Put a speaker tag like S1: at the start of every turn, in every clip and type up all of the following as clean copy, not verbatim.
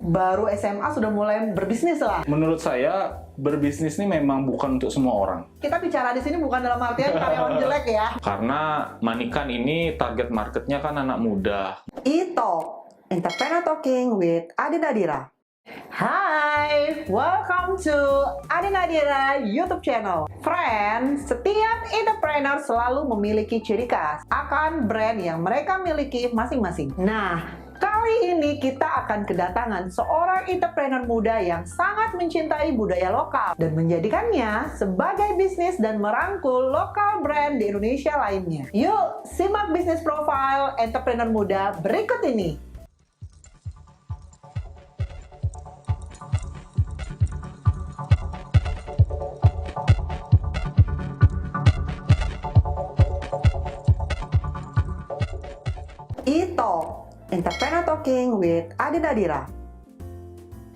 S1: baru SMA sudah mulai berbisnis lah.
S2: Menurut saya, berbisnis ini memang bukan untuk semua orang.
S1: Kita bicara di sini bukan dalam artian karyawan jelek ya.
S2: Karena Manikan ini target marketnya kan anak muda.
S1: E-Talk, Entrepreneur Talking with Adi Nadira. Hai, welcome to Adi Nadira YouTube channel. Friends, setiap entrepreneur selalu memiliki ciri khas akan brand yang mereka miliki masing-masing. Nah, kali ini kita akan kedatangan seorang entrepreneur muda yang sangat mencintai budaya lokal dan menjadikannya sebagai bisnis dan merangkul lokal brand di Indonesia lainnya. Yuk, simak bisnis profile entrepreneur muda berikut ini. E-Talk, Entrepreneur Talking with Adi Nadira.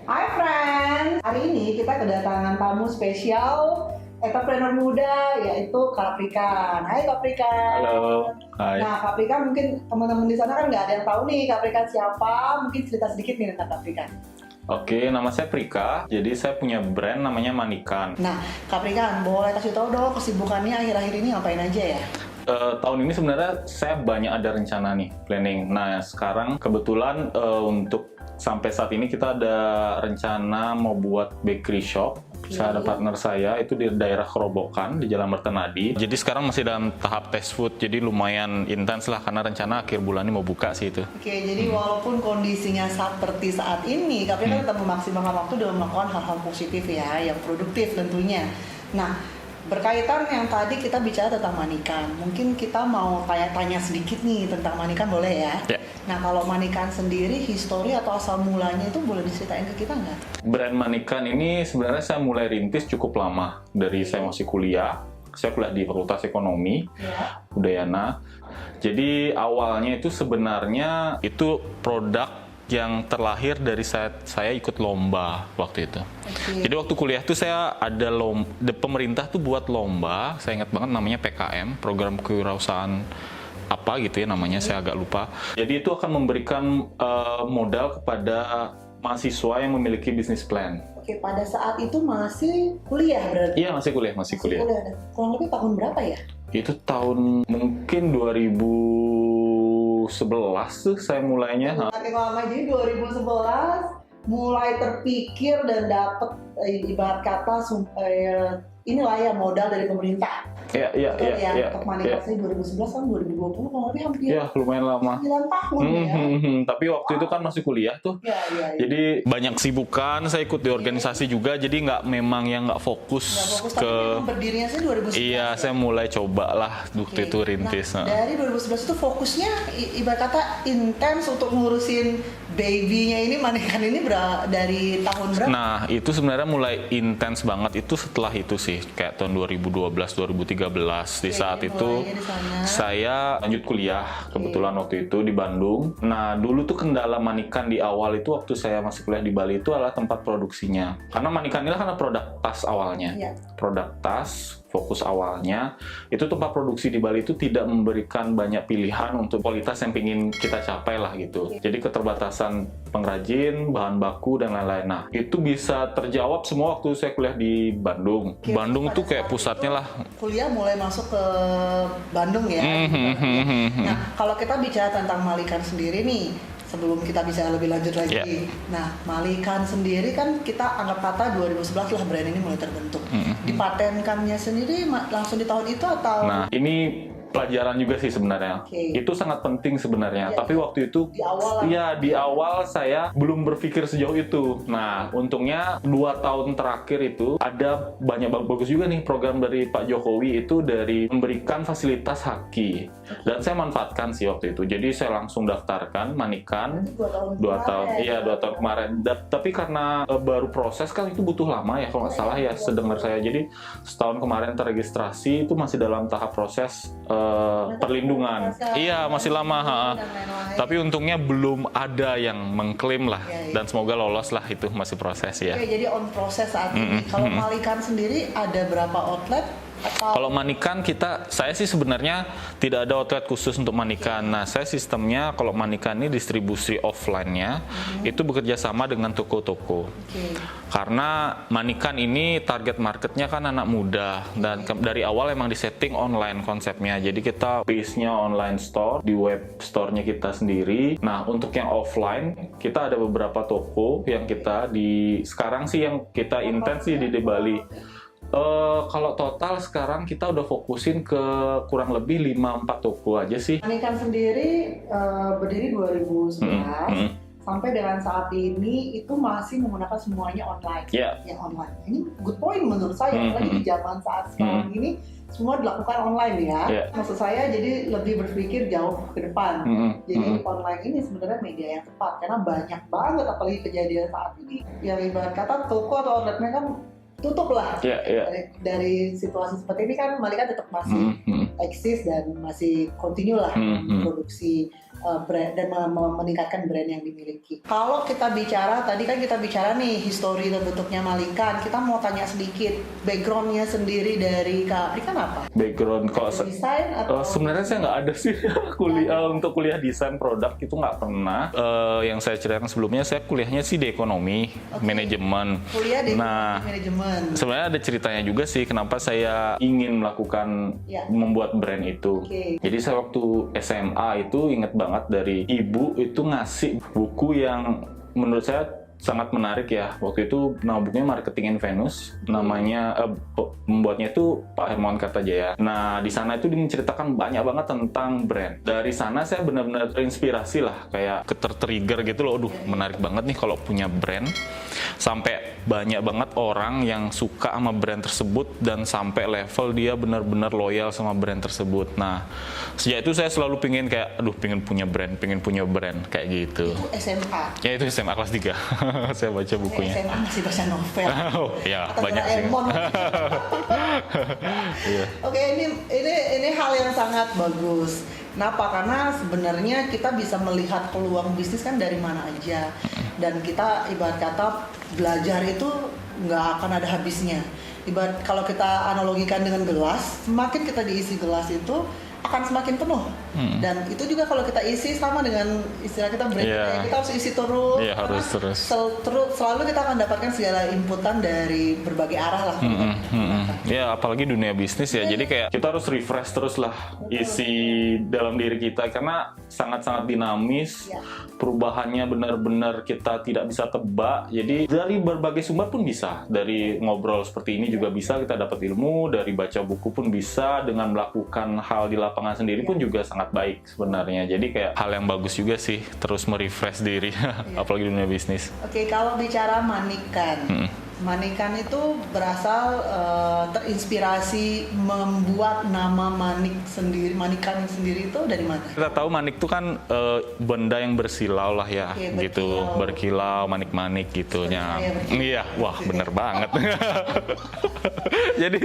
S1: Hai friends, hari ini kita kedatangan tamu spesial entrepreneur muda yaitu Kak Prikan. Hai Kak Prikan.
S2: Halo, hai.
S1: Nah Kak Prikan mungkin teman-teman di sana kan nggak ada yang tahu nih Kak Prikan siapa. Mungkin cerita sedikit nih tentang Kak Prikan.
S2: Oke, nama saya Prika. Jadi saya punya brand namanya Manikan.
S1: Nah Kak Prikan, boleh kasih tahu dong kesibukannya akhir-akhir ini ngapain aja ya?
S2: Tahun ini sebenarnya saya banyak ada rencana nih, planning. Nah, sekarang kebetulan untuk sampai saat ini kita ada rencana mau buat bakery shop. Saya ada partner saya itu di daerah Kerobokan di Jalan Mertenadi. Jadi sekarang masih dalam tahap test food, jadi lumayan intens lah karena rencana akhir bulan ini mau buka sih itu.
S1: Oke, jadi walaupun kondisinya seperti saat ini, tapi kan tetap memaksimalkan waktu dalam melakukan hal-hal positif ya, yang produktif tentunya. Nah, berkaitan yang tadi kita bicara tentang Manikan, mungkin kita mau tanya-tanya sedikit nih tentang Manikan, boleh ya?
S2: Ya.
S1: Nah, kalau Manikan sendiri, histori atau asal mulanya itu boleh diceritain ke kita nggak?
S2: Brand Manikan ini sebenarnya saya mulai rintis cukup lama. Dari saya masih kuliah. Saya kuliah di Fakultas Ekonomi, Udayana. Jadi awalnya itu sebenarnya itu produk yang terlahir dari saya ikut lomba waktu itu.
S1: Okay.
S2: Jadi waktu kuliah tuh saya ada pemerintah tuh buat lomba, saya ingat banget namanya PKM, program kewirausahaan apa gitu ya namanya, saya agak lupa. Jadi itu akan memberikan modal kepada mahasiswa yang memiliki bisnis plan.
S1: Oke, pada saat itu masih kuliah berarti?
S2: Iya, masih kuliah.
S1: Kurang lebih tahun berapa ya?
S2: Itu tahun mungkin 2011 tuh saya mulainya.
S1: Makin lama, jadi 2011 mulai terpikir dan dapat ibarat kata inilah ya modal dari pemerintah.
S2: Iya.
S1: Untuk Manikan sih 2011 kan 2020 kurang lebih hampir.
S2: Iya, lumayan lama.
S1: 9 tahun ya.
S2: Tapi waktu itu kan masih kuliah tuh.
S1: Iya.
S2: Jadi banyak sibukan, saya ikut di organisasi juga, jadi nggak fokus
S1: tapi
S2: ke.
S1: memang berdirinya sih 2011.
S2: Iya, saya mulai coba lah waktu itu rintis.
S1: Nah, dari 2011 itu fokusnya ibarat kata intens untuk ngurusin baby-nya ini, Manikan ini dari tahun berapa?
S2: Nah, itu sebenarnya mulai intens banget itu setelah itu sih, kayak tahun 2012, 2013. Di saat itu saya lanjut kuliah, kebetulan waktu itu di Bandung. Nah, dulu tuh kendala Manikan di awal itu waktu saya masih kuliah di Bali itu adalah tempat produksinya. Karena Manikan ini kan produk tas awalnya. Produk tas, fokus awalnya, itu tempat produksi di Bali itu tidak memberikan banyak pilihan untuk kualitas yang ingin kita capai lah gitu. Jadi keterbatasan pengrajin, bahan baku, dan lain-lain. Nah, itu bisa terjawab semua waktu saya kuliah di Bandung. Bandung tuh kayak pusatnya lah.
S1: Kuliah mulai masuk ke Bandung ya. Nah, kalau kita bicara tentang Manikan sendiri nih, sebelum kita bisa lebih lanjut lagi. Nah, Manikan sendiri kan kita anggap kata 2011 lah brand ini mulai terbentuk. Dipatenkannya sendiri langsung di tahun itu atau?
S2: Nah, ini pelajaran juga sih sebenarnya. Itu sangat penting sebenarnya. Tapi waktu itu di awal saya belum berpikir sejauh itu. Nah, untungnya 2 tahun terakhir itu ada banyak bagus juga nih program dari Pak Jokowi itu dari memberikan fasilitas haki. Dan saya manfaatkan sih waktu itu. Jadi saya langsung daftarkan Manikan 2 tahun. Iya, 2 tahun kemarin. Tapi karena baru proses kan itu butuh lama ya kalau nggak salah ya sedengar saya. Jadi setahun kemarin terregistrasi itu masih dalam tahap proses perlindungan. Iya, masih lama. Tapi untungnya belum ada yang mengklaim lah. Dan semoga lolos lah, itu masih proses ya.
S1: Oke, jadi on proses saat ini. Kalau Manikan sendiri ada berapa outlet?
S2: Kalau Manikan saya sih sebenarnya tidak ada outlet khusus untuk Manikan. Nah, saya sistemnya kalau Manikan ini distribusi offline-nya itu bekerja sama dengan toko-toko. Karena Manikan ini target marketnya kan anak muda dan dari awal emang disetting online konsepnya. Jadi kita base-nya online store, di web store-nya kita sendiri. Nah, untuk yang offline kita ada beberapa toko yang sekarang sih yang kita intens sih di Bali. Kalau total sekarang kita udah fokusin ke kurang lebih 5-4 toko aja sih.
S1: Manikan sendiri berdiri 2011 sampai dengan saat ini itu masih menggunakan semuanya online. Yang online. Ini good point menurut saya, apalagi di zaman saat sekarang ini semua dilakukan online ya. Maksud saya jadi lebih berpikir jauh ke depan. Jadi online ini sebenarnya media yang tepat karena banyak banget apalagi kejadian saat ini yang ibarat kata toko atau outletnya kan tutup lah. Dari situasi seperti ini kan Manikan tetap masih eksis dan masih continue lah produksi brand dan meningkatkan brand yang dimiliki. Kalau kita bicara, tadi kan kita bicara nih histori terbentuknya Manikan, kita mau tanya sedikit backgroundnya sendiri dari Kak Apri kan apa?
S2: Background kalau
S1: desain atau
S2: sebenarnya saya nggak ada sih untuk kuliah desain produk itu nggak pernah. Yang saya ceritakan sebelumnya saya kuliahnya sih di ekonomi, manajemen.
S1: Kuliah di manajemen.
S2: Sebenarnya ada ceritanya juga sih kenapa saya ingin melakukan membuat brand itu. Jadi saya waktu SMA itu inget banget dari ibu itu ngasih buku yang menurut saya sangat menarik ya. Waktu itu nama bukunya Marketing in Venus, namanya membuatnya itu Pak Hermawan Kartajaya. Nah, di sana itu menceritakan banyak banget tentang brand. Dari sana saya benar-benar terinspirasi lah, kayak keter-trigger gitu loh. Aduh, menarik banget nih kalau punya brand. Sampai banyak banget orang yang suka sama brand tersebut dan sampai level dia benar-benar loyal sama brand tersebut. Nah, sejak itu saya selalu pengen pengen punya brand kayak gitu.
S1: Itu SMA?
S2: Ya, itu SMA kelas 3. Saya baca bukunya.
S1: SMA masih baca novel.
S2: Ya,
S1: atau
S2: banyak sih.
S1: Oke, ini hal yang sangat bagus. Kenapa? Karena sebenarnya kita bisa melihat peluang bisnis kan dari mana aja. Dan kita ibarat kata belajar itu nggak akan ada habisnya. Ibarat kalau kita analogikan dengan gelas, semakin kita diisi gelas itu akan semakin penuh. Dan itu juga kalau kita isi sama dengan istilah kita brand, kita harus isi terus.
S2: Harus terus.
S1: Selalu kita akan dapatkan segala inputan dari berbagai arah lah.
S2: Ya, apalagi dunia bisnis ya. Jadi kayak kita harus refresh terus lah isi dalam diri kita karena sangat-sangat dinamis. Perubahannya benar-benar kita tidak bisa tebak. Jadi dari berbagai sumber pun bisa. Dari ngobrol seperti ini juga bisa kita dapat ilmu, dari baca buku pun bisa, dengan melakukan hal di lapangan sendiri pun juga sangat baik sebenarnya. Jadi kayak hal yang bagus juga sih terus merefresh diri apalagi dunia bisnis. Oke,
S1: kalau bicara Manikan. Manikan itu berasal terinspirasi membuat nama Manikan sendiri itu dari mana?
S2: Kita tahu manik itu kan benda yang bersilau lah ya, gitu, berkilau, manik-manik gitunya. Iya, wah bener banget. Jadi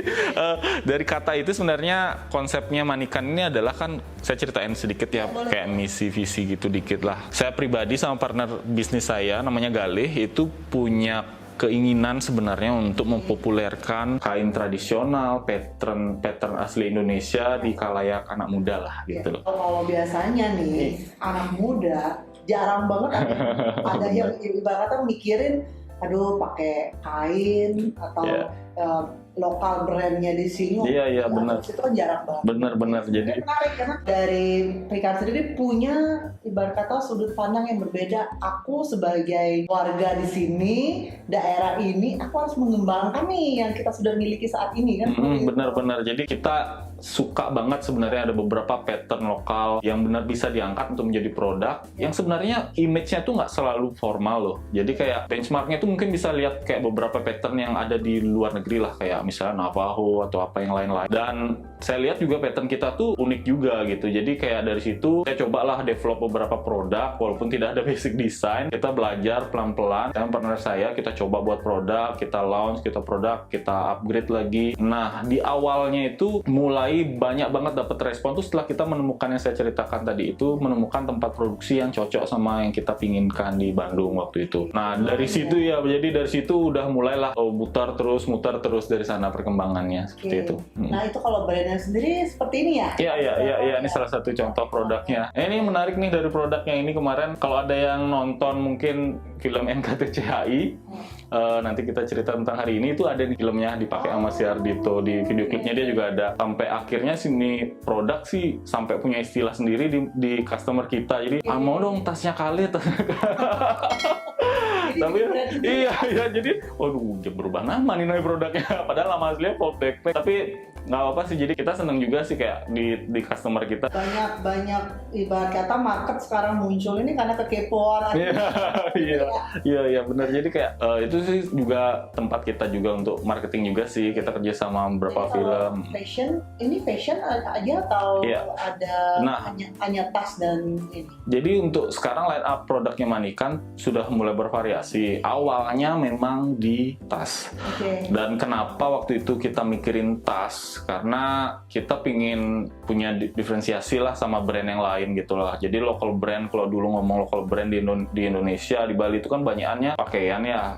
S2: dari kata itu sebenarnya konsepnya Manikan ini adalah kan saya ceritain sedikit ya, kayak misi visi gitu dikit lah. Saya pribadi sama partner bisnis saya namanya Galih itu punya keinginan sebenarnya untuk mempopulerkan kain tradisional, pattern asli Indonesia di khalayak anak muda lah gitu loh.
S1: Kalau biasanya nih anak muda jarang banget ada yang ibaratnya mikirin aduh pakai kain atau lokal brandnya di sini.
S2: Iya benar.
S1: Itu kan jarang banget.
S2: Benar. Jadi
S1: menarik karena dari Manikan sendiri punya ibarat kata sudut pandang yang berbeda. Aku sebagai warga di sini, daerah ini, aku harus mengembangkan nih yang kita sudah miliki saat ini kan.
S2: Benar. Jadi kita suka banget sebenarnya ada beberapa pattern lokal yang benar bisa diangkat untuk menjadi produk yang sebenarnya image-nya tuh nggak selalu formal loh. Jadi kayak benchmarknya tuh mungkin bisa lihat kayak beberapa pattern yang ada di luar negeri lah, kayak misalnya Navajo atau apa yang lain-lain. Dan saya lihat juga pattern kita tuh unik juga gitu. Jadi kayak dari situ saya cobalah develop beberapa produk walaupun tidak ada basic design. Kita belajar pelan-pelan. Dengan partner saya kita coba buat produk, kita launch, kita upgrade lagi. Nah, di awalnya itu mulai banyak banget dapat respon tuh setelah kita menemukan yang saya ceritakan tadi itu, menemukan tempat produksi yang cocok sama yang kita pinginkan di Bandung waktu itu. Nah, dari situ ya, jadi dari situ udah mulailah muter terus dari sana sana perkembangannya seperti itu.
S1: Nah itu kalau brandnya sendiri seperti ini ya?
S2: Iya, ini salah satu contoh produknya. Ini menarik nih dari produknya ini kemarin. Kalau ada yang nonton mungkin film NKTCHI, nanti kita cerita tentang hari ini, itu ada nih filmnya dipakai sama si Ardhito, di video klipnya dia juga ada. Sampai akhirnya sini produk sih sampai punya istilah sendiri di customer kita. Jadi mau dong tasnya Khalid. Tapi iya jadi waduh berubah nama nih produknya, padahal nama aslinya Volt Backpack. Tapi nggak apa sih, jadi kita seneng juga sih kayak di customer kita
S1: banyak ibarat kata market sekarang muncul ini karena kekepoan.
S2: Iya benar. Jadi kayak itu sih juga tempat kita juga untuk marketing juga sih, kita kerja sama beberapa film.
S1: Fashion aja atau ada hanya tas dan ini?
S2: Jadi untuk sekarang line up produknya Manikan sudah mulai bervariasi. Awalnya memang di tas. Dan kenapa waktu itu kita mikirin tas? Karena kita pingin punya diferensiasi lah sama brand yang lain gitu lah. Jadi local brand, kalau dulu ngomong local brand di Indonesia, di Bali itu kan banyakannya pakaian ya,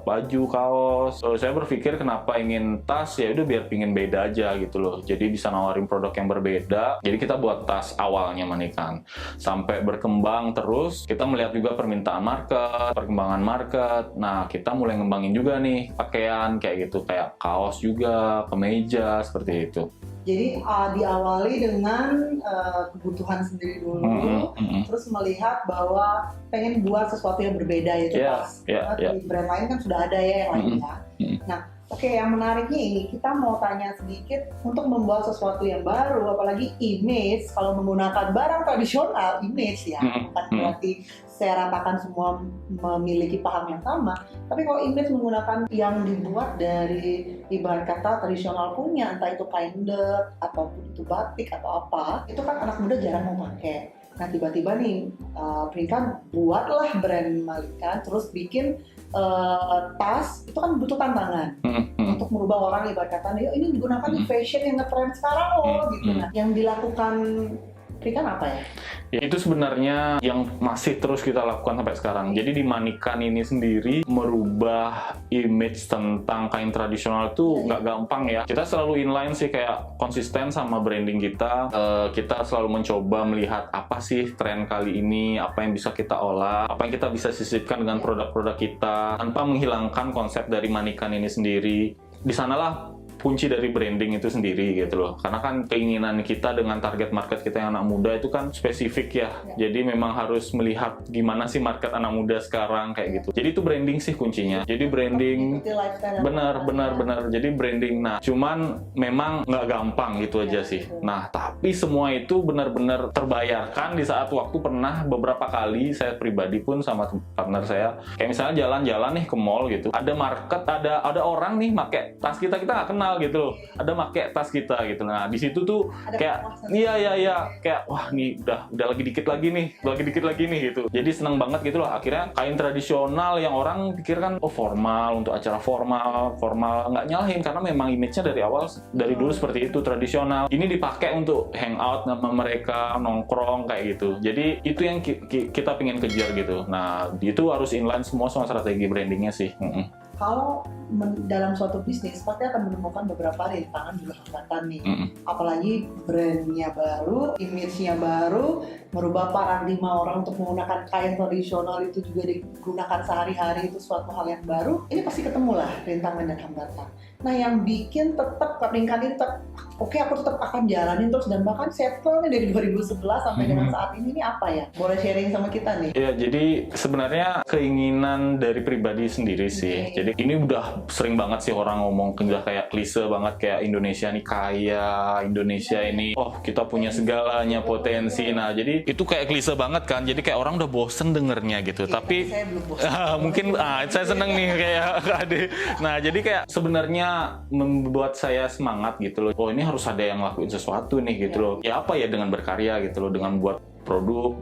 S2: baju, kaos. Saya berpikir kenapa ingin tas, ya udah biar pingin beda aja gitu loh. Jadi bisa nawarin produk yang berbeda. Jadi kita buat tas awalnya Manikan. Sampai berkembang terus, kita melihat juga permintaan market, perkembangan market. Nah, kita mulai ngembangin juga nih pakaian kayak gitu, kayak kaos juga, kemeja, seperti itu.
S1: Jadi diawali dengan kebutuhan sendiri dulu, terus melihat bahwa pengen buat sesuatu yang berbeda itu pas. Karena di brand lain kan sudah ada ya yang lainnya. Nah, yang menariknya ini kita mau tanya sedikit untuk membuat sesuatu yang baru, apalagi image. Kalau menggunakan barang tradisional, image ya, bukan berarti saya ratakan semua memiliki paham yang sama. Tapi kalau image menggunakan yang dibuat dari ibarat kata tradisional punya, entah itu kain dot ataupun itu batik atau apa, itu kan anak muda jarang mau pakai. Nah tiba-tiba nih Pringkan buatlah brand Manikan, terus bikin tas, itu kan butuh tantangan untuk merubah orang ibarat kata ini digunakan di fashion yang ngetrend sekarang loh gitu. Nah yang dilakukan Pringkan apa ya?
S2: Ya itu sebenarnya yang masih terus kita lakukan sampai sekarang. Jadi di Manikan ini sendiri merubah image tentang kain tradisional itu nggak gampang ya. Kita selalu inline sih, kayak konsisten sama branding kita. Kita selalu mencoba melihat apa sih tren kali ini, apa yang bisa kita olah, apa yang kita bisa sisipkan dengan produk-produk kita tanpa menghilangkan konsep dari Manikan ini sendiri. Di sanalah kunci dari branding itu sendiri gitu loh. Karena kan keinginan kita dengan target market kita yang anak muda itu kan spesifik ya. Jadi memang harus melihat gimana sih market anak muda sekarang kayak gitu. Jadi itu branding sih kuncinya. Jadi branding benar. Jadi branding. Nah, cuman memang nggak gampang gitu aja sih. Nah, tapi semua itu benar-benar terbayarkan di saat waktu pernah beberapa kali saya pribadi pun sama partner saya, kayak misalnya jalan-jalan nih ke mall gitu. Ada market, ada orang nih pakai tas kita nggak kenal gitu loh, ada make tas kita gitu. Nah di situ tuh ada kayak kayak wah nih udah lagi dikit lagi nih gitu. Jadi seneng banget gitu loh. Akhirnya kain tradisional yang orang pikir kan formal, untuk acara formal nggak nyalahin, karena memang image-nya dari dulu seperti itu, tradisional. Ini dipakai untuk hangout sama mereka, nongkrong kayak gitu. Jadi itu yang kita pengen kejar gitu. Nah itu harus inline semua sama strategi brandingnya sih.
S1: Kalau dalam suatu bisnis pasti akan menemukan beberapa rintangan juga hambatan nih. Apalagi brandnya baru, image-nya baru, merubah paradigma orang untuk menggunakan kain tradisional itu juga digunakan sehari-hari, itu suatu hal yang baru. Ini pasti ketemu lah rintangan dan hambatan. Nah yang bikin tetap Pringkan ini tetap aku tetap akan jalanin terus, dan bahkan settle nih dari 2011 sampai dengan saat ini apa ya? Boleh sharing sama kita nih?
S2: Ya, jadi sebenarnya keinginan dari pribadi sendiri sih. Jadi ini udah sering banget sih orang ngomong, udah kayak klise banget, kayak Indonesia nih kaya, Indonesia ini kita punya segalanya, potensi. Nah jadi itu kayak klise banget kan, jadi kayak orang udah bosen dengernya gitu. Tapi
S1: saya belum bosen.
S2: mungkin saya seneng nih kayak Ade. Nah jadi kayak sebenarnya membuat saya semangat gitu loh. Ini harus ada yang ngelakuin sesuatu nih gitu loh. Ya apa ya, dengan berkarya gitu loh, dengan buat produk,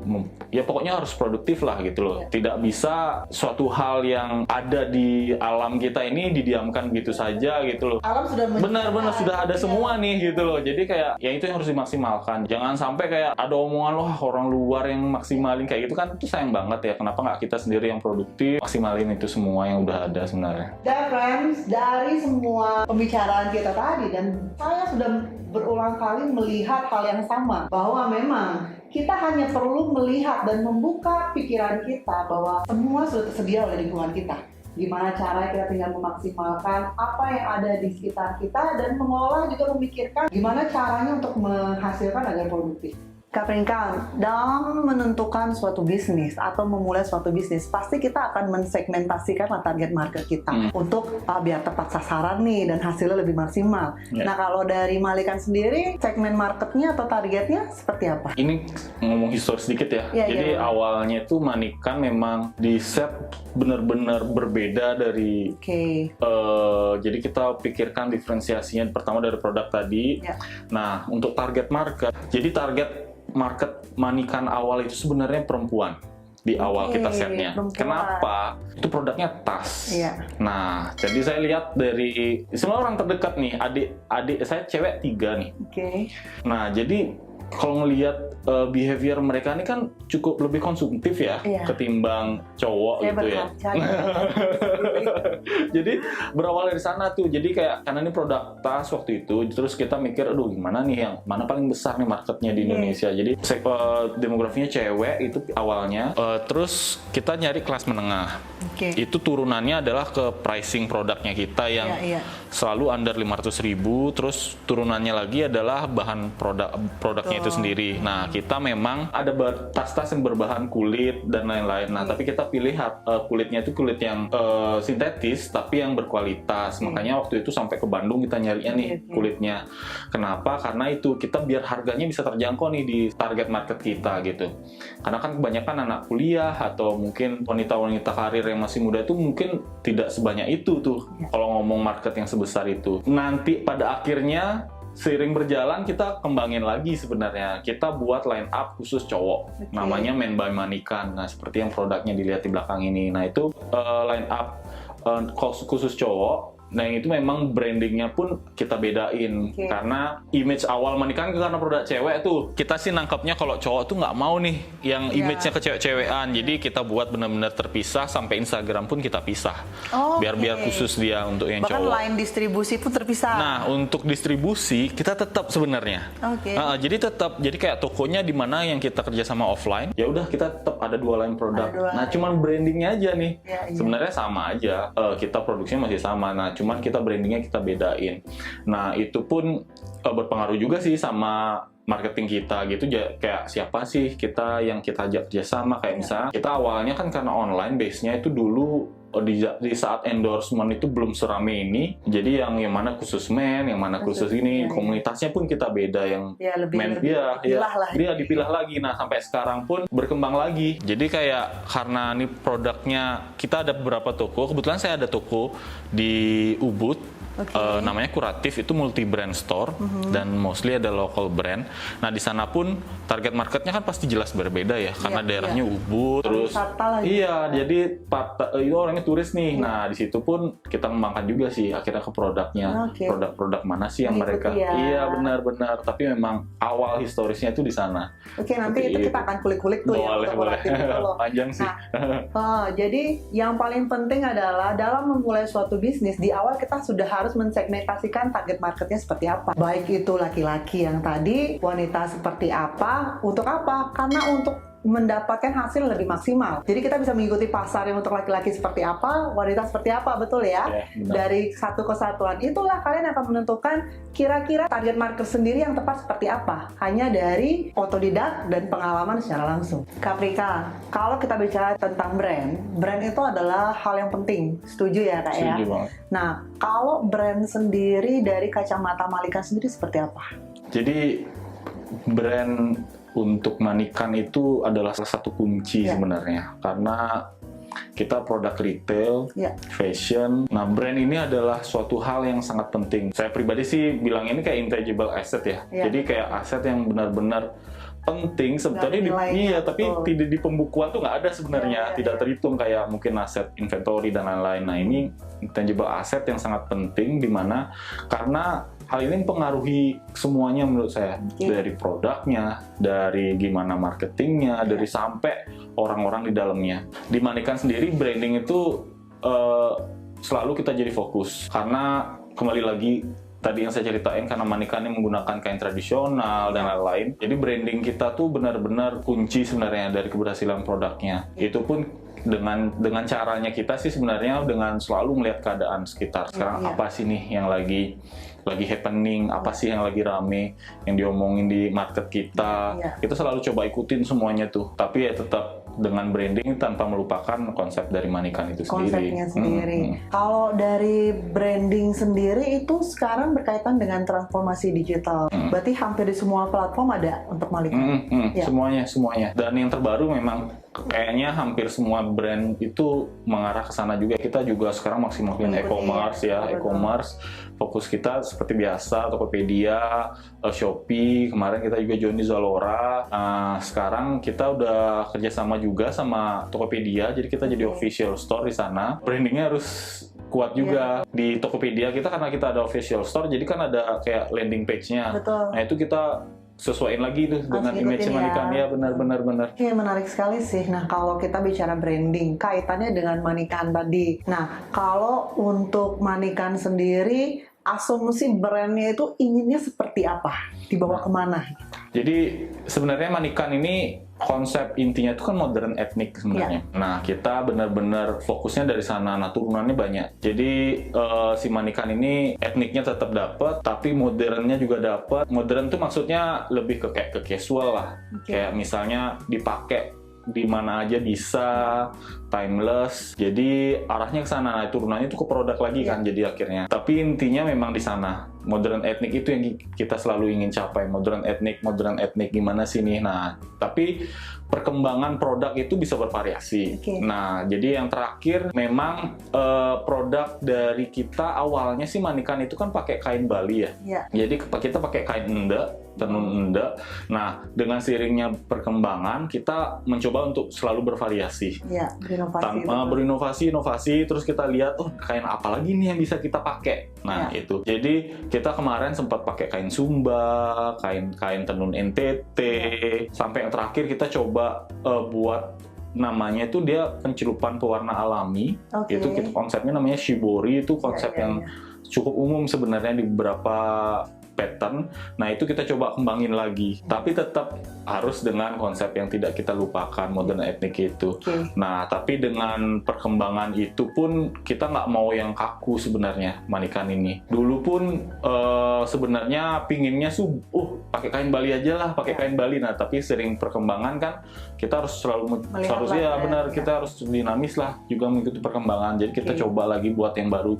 S2: ya pokoknya harus produktif lah gitu loh. Tidak bisa suatu hal yang ada di alam kita ini didiamkan gitu saja gitu loh.
S1: Alam sudah
S2: benar-benar sudah ada semua nih gitu loh. Jadi kayak ya itu yang harus dimaksimalkan. Jangan sampai kayak ada omongan loh orang luar yang maksimalin kayak gitu kan, itu sayang banget ya. Kenapa nggak kita sendiri yang produktif maksimalin itu semua yang udah ada sebenarnya.
S1: Dan friends, dari semua pembicaraan kita tadi, dan saya sudah berulang kali melihat hal yang sama, bahwa memang kita hanya perlu melihat dan membuka pikiran kita bahwa semua sudah tersedia oleh lingkungan kita. Gimana cara kita tinggal memaksimalkan apa yang ada di sekitar kita dan mengolah, juga memikirkan gimana caranya untuk menghasilkan agar produktif. Kak Pringkan, dalam menentukan suatu bisnis atau memulai suatu bisnis, pasti kita akan mensegmentasikan target market kita untuk biar tepat sasaran nih dan hasilnya lebih maksimal. Nah, kalau dari Malikan sendiri, segmen marketnya atau targetnya seperti apa?
S2: Ini ngomong historis sedikit ya. Jadi awalnya itu Manikan memang di set benar-benar berbeda dari. Jadi kita pikirkan diferensiasinya pertama dari produk tadi. Nah, untuk target market, jadi target market Manikan awal itu sebenarnya perempuan di awal kita setnya. Kenapa? Itu produknya tas. Nah, jadi saya lihat dari semua orang terdekat nih, adik saya cewek 3 nih. Nah, jadi kalau ngelihat behavior mereka ini kan cukup lebih konsumtif ya ketimbang cowok gitu ya. Jadi berawal dari sana tuh. Jadi kayak karena ini produk tas waktu itu, terus kita mikir, aduh gimana nih yang mana paling besar nih marketnya di Indonesia. Jadi demografinya cewek itu awalnya. Terus kita nyari kelas menengah. Itu turunannya adalah ke pricing produknya kita yang selalu under 500.000. Terus turunannya lagi adalah bahan produknya itu sendiri. Nah, kita memang ada tas-tas yang berbahan kulit dan lain-lain. Nah, tapi kita pilih kulitnya itu kulit yang sintetis tapi yang berkualitas. Makanya waktu itu sampai ke Bandung kita nyarinya nih kulitnya. Kenapa? Karena itu kita biar harganya bisa terjangkau nih di target market kita gitu. Karena kan kebanyakan anak kuliah atau mungkin wanita-wanita karir yang masih muda itu mungkin tidak sebanyak itu tuh kalau ngomong market yang sebesar itu. Nanti pada akhirnya seiring berjalan kita kembangin lagi sebenarnya. Kita buat line up khusus cowok. Namanya Men by Manikan. Nah, seperti yang produknya dilihat di belakang ini. Nah, itu line up khusus cowok. Nah, yang itu memang brandingnya pun kita bedain. Karena image awal Manikan karena produk cewek tuh. Kita sih nangkapnya kalau cowok tuh nggak mau nih yang image-nya ke cewek-cewekan. Jadi kita buat benar-benar terpisah, sampai Instagram pun kita pisah. Biar khusus dia untuk yang cowok.
S1: Bahkan line distribusi pun terpisah.
S2: Nah, untuk distribusi kita tetap sebenarnya. Jadi kayak tokonya di mana yang kita kerja sama offline, ya udah kita tetap ada 2 line produk. Nah, cuman brandingnya aja nih. Sebenarnya sama aja. Kita produksinya masih sama. Nah, cuman kita brandingnya kita bedain. Nah, itu pun berpengaruh juga sih sama marketing kita gitu. Kayak siapa sih kita yang kita ajak kerjasama. Kayak misalnya kita awalnya kan karena online base-nya itu dulu di saat endorsement itu belum serame ini. Jadi yang mana khusus men, yang mana khusus ini, komunitasnya pun kita beda. Yang men dipilah lagi. Nah, sampai sekarang pun berkembang lagi. Jadi kayak karena ini produknya kita ada beberapa toko. Kebetulan saya ada toko di Ubud. Namanya Kuratif, itu multi brand store dan mostly ada local brand. Nah, di sana pun target marketnya kan pasti jelas berbeda ya, karena daerahnya Ubud, terus jadi itu orangnya turis nih. Nah, di situ pun kita mengembangkan juga sih akhirnya ke produknya. Produk-produk mana sih yang mereka benar-benar, tapi memang awal historisnya itu di sana.
S1: Nanti itu kita akan kulik-kulik tuh
S2: boleh. Panjang sih.
S1: Jadi yang paling penting adalah dalam memulai suatu bisnis, di awal kita sudah harus mensegmentasikan target marketnya seperti apa. Baik itu laki-laki yang tadi, wanita seperti apa, untuk apa? Karena untuk mendapatkan hasil lebih maksimal. Jadi kita bisa mengikuti pasar yang untuk laki-laki seperti apa, wanita seperti apa, betul ya? Dari satu kesatuan itulah kalian akan menentukan kira-kira target market sendiri yang tepat seperti apa. Hanya dari otodidak dan pengalaman secara langsung. Kak Prika, kalau kita bicara tentang brand itu adalah hal yang penting. Setuju ya Kak ya?
S2: Setuju banget.
S1: Nah, kalau brand sendiri dari kacamata Malika sendiri seperti apa?
S2: Jadi brand untuk Manikan itu adalah salah satu kunci sebenarnya, karena kita produk retail, fashion. Nah, brand ini adalah suatu hal yang sangat penting. Saya pribadi sih bilang ini kayak intangible asset ya. Jadi kayak aset yang benar-benar penting sebetulnya tapi di pembukuan tuh nggak ada sebenarnya, tidak terhitung kayak mungkin aset inventory dan lain-lain. Nah ini intangible asset yang sangat penting, dimana karena hal ini mempengaruhi semuanya menurut saya, dari produknya, dari gimana marketingnya, dari sampai orang-orang di dalamnya. Di Manikan sendiri branding itu selalu kita jadi fokus, karena kembali lagi tadi yang saya ceritain, karena Manikan ini menggunakan kain tradisional dan lain-lain, jadi branding kita tuh benar-benar kunci sebenarnya dari keberhasilan produknya. Itu pun dengan caranya kita sih sebenarnya dengan selalu melihat keadaan sekitar. Sekarang apa sih nih yang lagi happening, apa sih yang lagi rame, yang diomongin di market kita. Kita selalu coba ikutin semuanya tuh, tapi ya tetap dengan branding tanpa melupakan konsep dari Manikan itu sendiri.
S1: Konsepnya sendiri. Kalau dari branding sendiri itu sekarang berkaitan dengan transformasi digital. Berarti hampir di semua platform ada untuk Manikan.
S2: Semuanya. Dan yang terbaru memang kayaknya hampir semua brand itu mengarah ke sana juga. Kita juga sekarang maksimalin e-commerce e-commerce. Fokus kita seperti biasa, Tokopedia, Shopee, kemarin kita juga join di Zalora. Sekarang kita udah kerjasama juga sama Tokopedia, jadi kita jadi official store di sana. Brandingnya harus kuat juga di Tokopedia kita, karena kita ada official store, jadi kan ada kayak landing page-nya. Nah itu kita sesuaiin lagi tuh dengan image Manikan. Ya benar.
S1: Iya, menarik sekali sih. Nah kalau kita bicara branding, kaitannya dengan Manikan tadi. Nah kalau untuk Manikan sendiri, asumsi brandnya itu inginnya seperti apa? Dibawa kemana?
S2: Jadi sebenarnya Manikan ini konsep intinya itu kan modern etnik sebenarnya. Nah kita benar-benar fokusnya dari sana. Nah turunannya banyak. Jadi si Manikan ini etniknya tetap dapat, tapi modernnya juga dapat. Modern tuh maksudnya lebih ke casual lah. Kayak misalnya dipakai di mana aja bisa, timeless. Jadi arahnya ke sana. Nah, turunannya itu ke produk lagi kan jadi akhirnya. Tapi intinya memang di sana. Modern etnik itu yang kita selalu ingin capai. Modern etnik gimana sih nih? Nah, tapi perkembangan produk itu bisa bervariasi. Nah, jadi yang terakhir memang produk dari kita awalnya sih Manikan itu kan pakai kain Bali ya. Jadi kita pakai kain endek, tenun endek. Nah, dengan seiringnya perkembangan kita mencoba untuk selalu bervariasi. Berinovasi, terus kita lihat kain apa lagi nih yang bisa kita pakai. Nah, itu. Jadi kita kemarin sempat pakai kain Sumba, kain tenun NTT, sampai yang terakhir kita coba buat namanya itu dia pencelupan pewarna alami. Itu konsepnya namanya shibori, itu konsep yang cukup umum sebenarnya di beberapa pattern. Nah itu kita coba kembangin lagi, tapi tetap harus dengan konsep yang tidak kita lupakan, modern etnik itu. Nah tapi dengan perkembangan itu pun kita nggak mau yang kaku sebenarnya Manikan ini. Dulu pun sebenarnya pinginnya pakai kain Bali aja lah, pakai kain Bali. Nah tapi sering perkembangan kan kita harus selalu kita harus dinamis lah juga mengikuti perkembangan. Jadi kita coba lagi buat yang baru,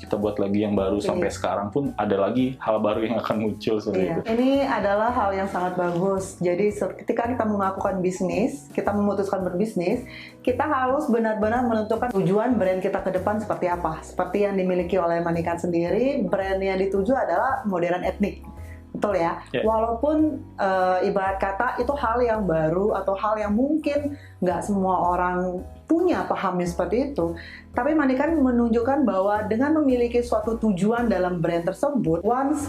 S2: sampai sekarang pun ada lagi hal baru yang akan muncul.
S1: Ini adalah hal yang sangat bagus. Jadi ketika kita melakukan bisnis, kita memutuskan berbisnis, kita harus benar-benar menentukan tujuan brand kita ke depan seperti apa. Seperti yang dimiliki oleh Manikan sendiri, brand yang dituju adalah modern etnik. Betul ya? Walaupun ibarat kata itu hal yang baru atau hal yang mungkin nggak semua orang punya pahamnya seperti itu, tapi Manikan menunjukkan bahwa dengan memiliki suatu tujuan dalam brand tersebut,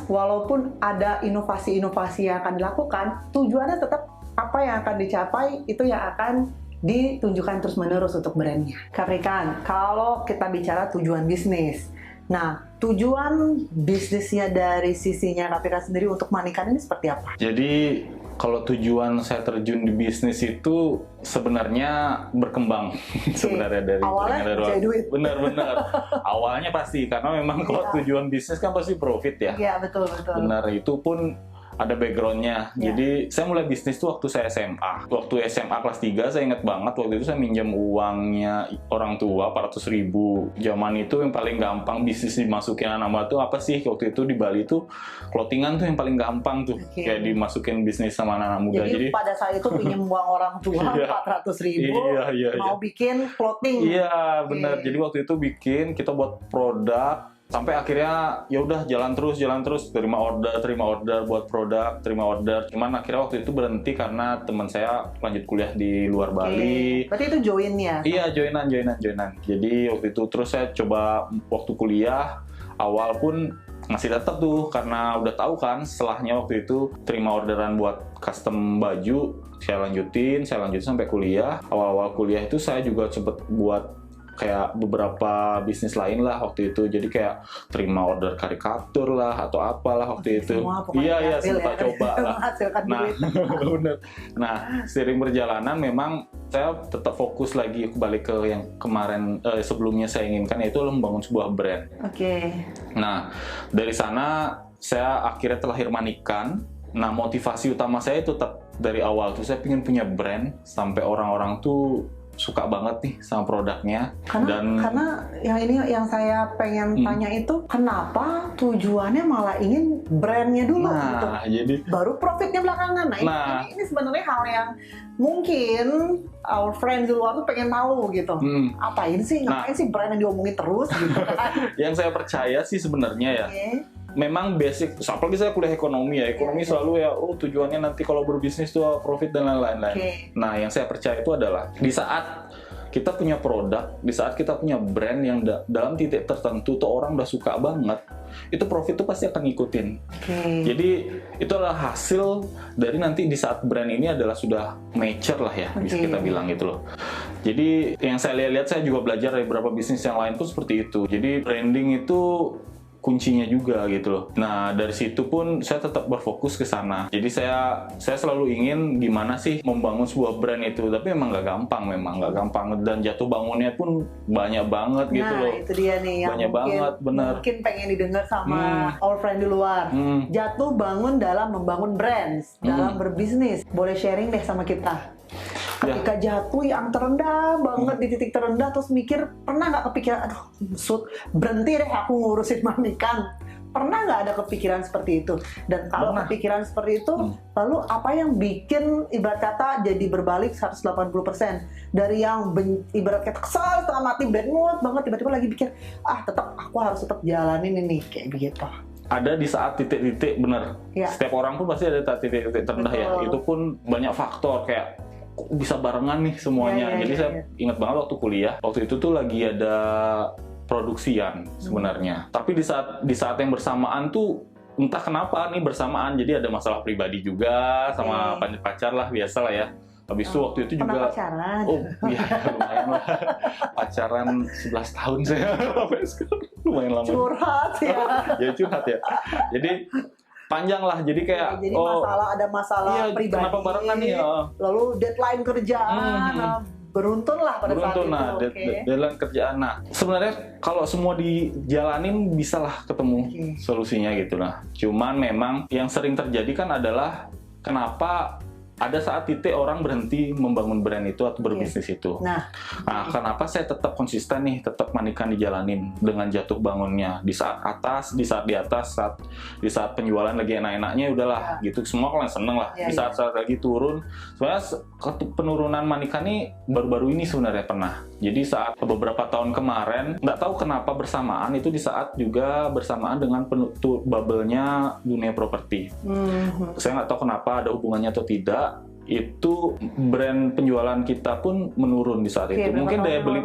S1: walaupun ada inovasi-inovasi yang akan dilakukan, tujuannya tetap apa yang akan dicapai itu yang akan ditunjukkan terus-menerus untuk brandnya. Karikan, kalau kita bicara tujuan bisnis, nah tujuan bisnisnya dari sisinya KPK sendiri untuk Manikan ini seperti apa?
S2: Jadi kalau tujuan saya terjun di bisnis itu sebenarnya berkembang sebenarnya dari
S1: awalnya duit.
S2: Benar-benar awalnya pasti, karena memang kalau tujuan bisnis kan pasti profit ya.
S1: Iya betul.
S2: Benar, itu pun ada backgroundnya. Jadi saya mulai bisnis tuh waktu saya SMA. Waktu SMA kelas 3 saya ingat banget, waktu itu saya minjem uangnya orang tua 400.000. Zaman itu yang paling gampang bisnis dimasukin nama tuh apa sih? Waktu itu di Bali tuh clothingan tuh yang paling gampang tuh. Kayak dimasukin bisnis sama anak muda.
S1: Jadi pada saat itu pinjem uang orang tua 400.000 mau bikin clothing.
S2: Iya benar. Jadi waktu itu kita buat produk Sampai akhirnya ya udah jalan terus, terima order buat produk, terima order. Cuman akhirnya waktu itu berhenti karena teman saya lanjut kuliah di luar Bali.
S1: Berarti itu join ya?
S2: Iya, joinan. Jadi waktu itu terus saya coba waktu kuliah awal pun masih tetap tuh, karena udah tahu kan setelahnya waktu itu terima orderan buat custom baju, saya lanjutin sampai kuliah. Awal-awal kuliah itu saya juga sempet buat kayak beberapa bisnis lain lah waktu itu, jadi kayak terima order karikatur lah atau apalah waktu itu. Iya sempat coba lah. Nah bener. Nah seiring perjalanan memang saya tetap fokus lagi balik ke yang kemarin sebelumnya saya inginkan, yaitu membangun sebuah brand. Nah dari sana saya akhirnya terlahir Manikan. Nah motivasi utama saya itu tetap dari awal tuh saya pengen punya brand sampai orang-orang tuh suka banget nih sama produknya.
S1: Karena yang saya pengen tanya itu, kenapa tujuannya malah ingin brandnya dulu gitu.
S2: Jadi
S1: baru profitnya belakangan. Ini sebenarnya hal yang mungkin our friends di luar tuh pengen tahu gitu. Ngapain sih brand yang diomongin terus gitu kan.
S2: Yang saya percaya sih sebenarnya ya, memang basic, apalagi saya kuliah ekonomi ya, selalu ya, tujuannya nanti kalau berbisnis tuh profit dan lain-lain. Nah, yang saya percaya itu adalah di saat kita punya produk, di saat kita punya brand yang dalam titik tertentu tuh orang udah suka banget, itu profit tuh pasti akan ngikutin. Jadi itu adalah hasil dari nanti di saat brand ini adalah sudah mature lah ya, bisa kita bilang gitu loh. Jadi yang saya lihat saya juga belajar dari beberapa bisnis yang lain pun seperti itu. Jadi branding itu kuncinya juga gitu loh. Nah dari situ pun saya tetap berfokus ke sana. Jadi saya selalu ingin gimana sih membangun sebuah brand itu, tapi memang nggak gampang dan jatuh bangunnya pun banyak banget gitu loh.
S1: Nah itu dia nih yang
S2: banyak banget, bener.
S1: Mungkin pengen didengar sama our friend di luar. Jatuh bangun dalam membangun brands, dalam berbisnis. Boleh sharing deh sama kita. Ketika jatuh yang terendah banget, di titik terendah, terus mikir, pernah nggak kepikiran, aduh berhenti deh aku ngurusin Manikan. Pernah nggak ada kepikiran seperti itu? Dan kalau kepikiran seperti itu, lalu apa yang bikin ibarat kata jadi berbalik 180%? Dari yang ibarat kata kesal setengah mati, bad mood banget, tiba-tiba lagi pikir, aku harus tetap jalanin ini, kayak begitu.
S2: Ada di saat titik-titik, bener. Setiap orang pun pasti ada titik-titik terendah ya. Itu pun banyak faktor, kayak kok bisa barengan nih semuanya. Jadi saya ingat banget waktu kuliah, waktu itu tuh lagi ada produksian sebenarnya. Tapi di saat yang bersamaan tuh entah kenapa nih bersamaan, jadi ada masalah pribadi juga sama pacar lah, biasa lah ya. Habis itu waktu itu juga
S1: pacaran?
S2: Oh iya lumayan lah. Pacaran 11 tahun saya sampai sekarang, lumayan lama.
S1: Curhat ya.
S2: Ya curhat ya. Jadi panjang lah, jadi kayak
S1: ada masalah pribadi,
S2: kenapa barengan nih
S1: lalu deadline kerjaan, beruntun lah pada saat itu.
S2: Deadline kerjaan. Nah sebenarnya kalau semua dijalanin bisa lah ketemu solusinya gitu lah. Cuman memang yang sering terjadi kan adalah kenapa ada saat titik orang berhenti membangun brand itu atau berbisnis itu. Nah, kenapa saya tetap konsisten nih, tetap Manikan dijalanin dengan jatuh bangunnya di saat atas, di saat di atas, di saat penjualan lagi enak-enaknya udahlah gitu, semua kalian seneng lah. Di saat lagi turun, sebenarnya penurunan Manikan ini baru-baru ini sebenarnya pernah. Jadi saat beberapa tahun kemarin, nggak tahu kenapa bersamaan itu di saat juga bersamaan dengan penutup bubble-nya dunia properti. Saya nggak tahu kenapa ada hubungannya atau tidak. Itu brand penjualan kita pun menurun di saat itu. Mungkin daya beli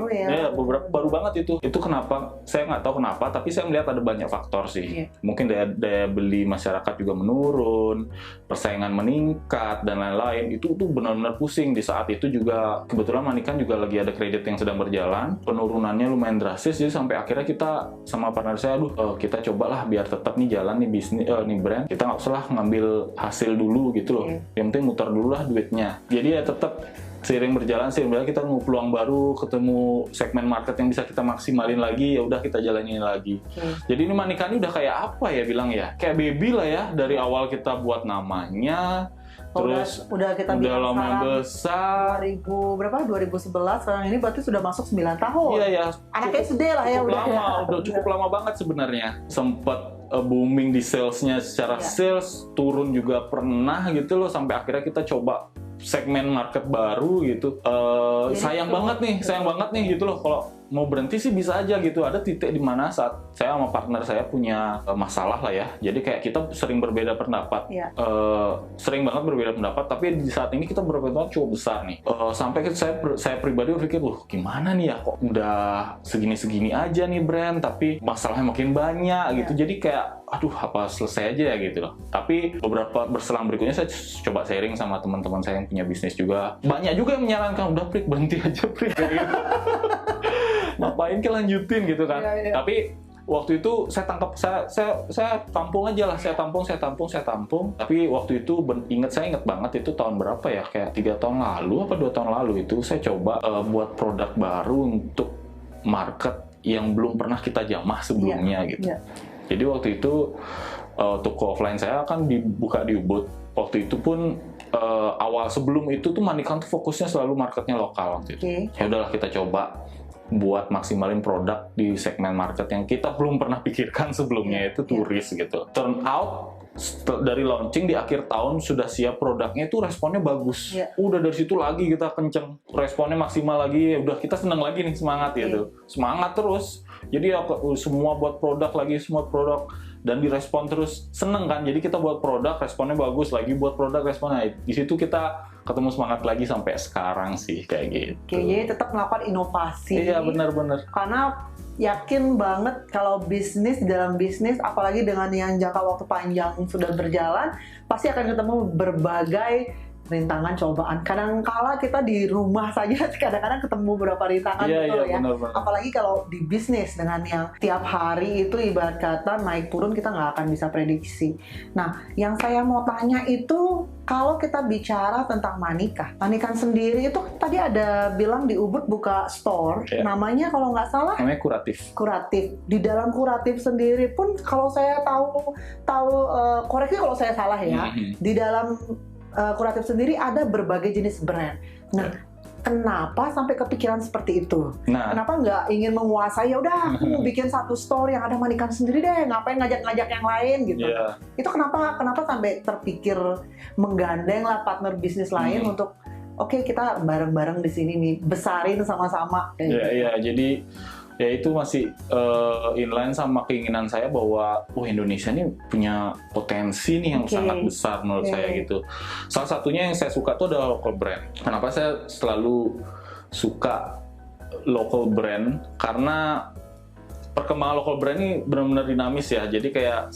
S2: baru banget itu. Itu kenapa? Saya nggak tahu kenapa, tapi saya melihat ada banyak faktor sih. Mungkin daya beli masyarakat juga menurun, persaingan meningkat dan lain-lain. Itu tuh benar-benar pusing di saat itu juga. Kebetulan Manikan juga lagi ada kredit yang sedang berjalan. Penurunannya lumayan drastis, jadi sampai akhirnya kita sama partner saya, kita cobalah biar tetap nih jalan nih bisnis, nih brand. Kita nggak usah lah ngambil hasil dulu gitu loh. Yang penting muter dulu lah duitnya. Jadi ya tetap seiring berjalan kita nemu peluang baru, ketemu segmen market yang bisa kita maksimalin lagi, ya udah kita jalanin lagi. Jadi ini Manikan udah kayak apa ya bilang ya, kayak baby lah ya, dari awal kita buat namanya, terus
S1: udah kita bilang
S2: lama besar.
S1: 2011 sekarang ini berarti sudah masuk 9 tahun.
S2: Iya ya.
S1: Anaknya sedih lah ya
S2: udah cukup lama banget sebenarnya. Sempat booming di salesnya, secara sales turun juga pernah gitu loh, sampai akhirnya kita coba segmen market baru gitu. Sayang banget nih gitu loh mau berhenti sih bisa aja gitu. Ada titik di mana saat saya sama partner saya punya masalah lah ya. Jadi kayak kita sering berbeda pendapat, sering banget berbeda pendapat. Tapi di saat ini kita berbeda pendapat cukup besar nih. Sampai saya pribadi berpikir, gimana nih ya kok udah segini-segini aja nih brand, tapi masalahnya makin banyak gitu. Jadi kayak aduh apa selesai aja ya gitu loh. Tapi beberapa berselang berikutnya saya coba sharing sama teman-teman saya yang punya bisnis juga. Banyak juga yang menyarankan udah Prik, berhenti aja Prik kayak gitu. Ngapain kita lanjutin gitu kan. Tapi waktu itu saya tampung aja lah, saya tampung. Tapi waktu itu saya inget banget itu tahun berapa ya, kayak 3 tahun lalu apa 2 tahun lalu itu saya coba buat produk baru untuk market yang belum pernah kita jamah sebelumnya gitu. Jadi waktu itu toko offline saya kan dibuka di Ubud. Waktu itu pun awal sebelum itu tuh Manikan tuh fokusnya selalu marketnya lokal waktu itu. Ya udahlah kita coba buat maksimalin produk di segmen market yang kita belum pernah pikirkan sebelumnya, itu turis gitu. Turn out dari launching di akhir tahun sudah siap produknya, itu responnya bagus. Udah dari situ lagi kita kenceng, responnya maksimal lagi, ya udah kita seneng lagi nih, semangat gitu. Semangat terus. Jadi semua buat produk lagi, semua produk dan direspon terus, seneng kan. Jadi kita buat produk, responnya bagus, lagi buat produk, responnya. Di situ kita ketemu semangat lagi sampai sekarang sih kayak gitu.
S1: Jadi tetap melakukan inovasi.
S2: Iya benar-benar.
S1: Karena yakin banget kalau dalam bisnis, apalagi dengan yang jangka waktu panjang sudah berjalan, pasti akan ketemu berbagai rintangan, cobaan. Kadang-kala kita di rumah saja kadang-kadang ketemu beberapa rintangan ya.
S2: Benar.
S1: Apalagi kalau di bisnis dengan yang tiap hari itu ibarat kata naik turun kita nggak akan bisa prediksi. Nah, yang saya mau tanya itu kalau kita bicara tentang Manikan sendiri itu tadi ada bilang di Ubud buka store, namanya kalau nggak salah
S2: namanya Kuratif.
S1: Di dalam Kuratif sendiri pun kalau saya tahu koreksi kalau saya salah ya, di dalam Kuratif sendiri ada berbagai jenis brand. Nah, kenapa sampai kepikiran seperti itu? Kenapa nggak ingin menguasai? Ya udah, aku mau bikin satu store yang ada Manikan sendiri deh. Ngapain ngajak-ngajak yang lain gitu? Itu kenapa sampai terpikir menggandeng lah partner bisnis lain untuk oke, kita bareng-bareng di sini nih, besarin sama-sama.
S2: Iya. Jadi ya itu masih inline sama keinginan saya bahwa Indonesia ini punya potensi nih yang sangat besar menurut saya gitu. Salah satunya yang saya suka tuh adalah local brand. Kenapa saya selalu suka local brand? Karena perkembangan local brand ini benar-benar dinamis ya. Jadi kayak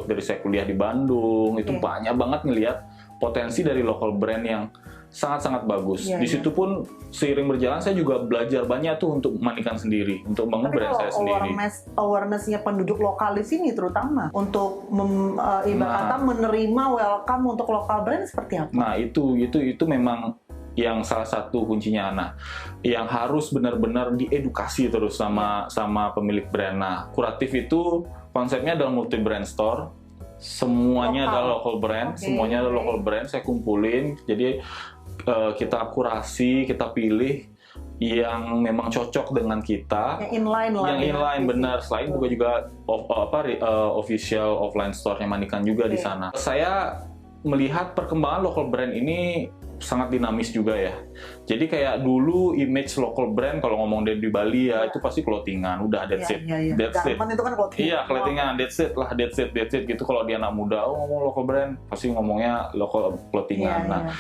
S2: dari saya kuliah di Bandung itu banyak banget ngelihat potensi dari local brand yang sangat-sangat bagus. Di situ pun seiring berjalan saya juga belajar banyak tuh untuk Manikan sendiri, untuk bangun brand saya sendiri.
S1: Awareness-nya penduduk lokal di sini terutama untuk ibarat kata menerima welcome untuk lokal brand seperti apa?
S2: Nah itu memang yang salah satu kuncinya, yang harus benar-benar diedukasi terus sama pemilik brand. Nah, Kuratif itu konsepnya adalah multi brand store. Semuanya adalah local brand, semuanya adalah local brand. Saya kumpulin, jadi kita kurasi, kita pilih yang memang cocok dengan kita,
S1: yang inline lah,
S2: yang inline benar. Selain juga official offline store-nya Manikan juga di sana. Saya melihat perkembangan local brand ini sangat dinamis juga ya. Jadi kayak dulu image local brand kalau ngomong dari Bali ya itu pasti clothingan, udah that's it.
S1: Garment itu kan clothing.
S2: Iya, clothingan, that's it gitu. Kalau dia anak muda ngomong local brand pasti ngomongnya local clothingan.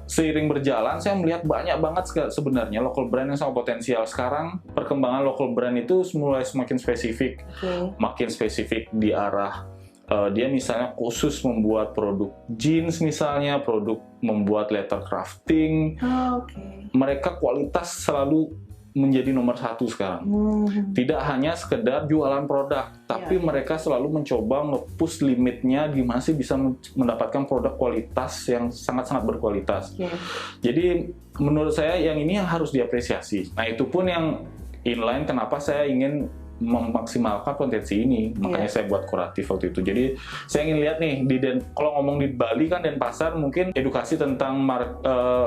S2: Seiring berjalan saya melihat banyak banget sebenarnya local brand yang sangat potensial. Sekarang perkembangan local brand itu mulai semakin spesifik. Makin spesifik di arah dia misalnya khusus membuat produk jeans misalnya, produk membuat letter crafting. Mereka kualitas selalu menjadi nomor satu sekarang. Tidak hanya sekedar jualan produk, tapi mereka selalu mencoba nge-push limitnya gimana sih bisa mendapatkan produk kualitas yang sangat-sangat berkualitas. Jadi menurut saya yang ini yang harus diapresiasi. Nah itu pun yang inline kenapa saya ingin memaksimalkan potensi ini, makanya saya buat Kuratif waktu itu. Jadi saya ingin lihat nih kalau ngomong di Bali kan Denpasar mungkin edukasi tentang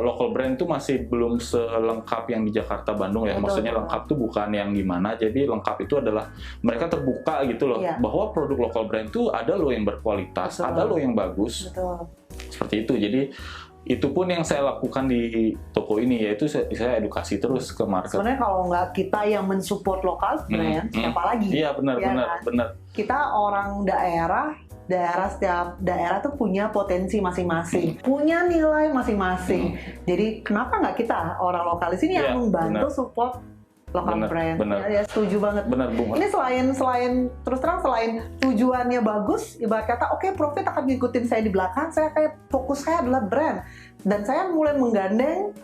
S2: local brand itu masih belum selengkap yang di Jakarta, Bandung ya. Maksudnya lengkap tuh bukan yang gimana, jadi lengkap itu adalah mereka terbuka gitu loh, bahwa produk local brand itu ada loh yang berkualitas, ada loh yang bagus. Seperti itu. Jadi itu pun yang saya lakukan di toko ini, yaitu saya edukasi terus ke market.
S1: Sebenarnya kalau nggak kita yang mensupport lokal brand, siapa lagi?
S2: Iya, benar.
S1: Kita orang daerah, setiap daerah tuh punya potensi masing-masing, punya nilai masing-masing. Jadi kenapa nggak kita orang lokal di sini yang membantu support lokal brand? Ya, setuju banget.
S2: Benar, Bu.
S1: Ini selain terus terang, selain tujuannya bagus, ibarat kata oke, profit akan ngikutin saya di belakang, saya kayak fokus saya adalah brand, dan saya mulai menggandeng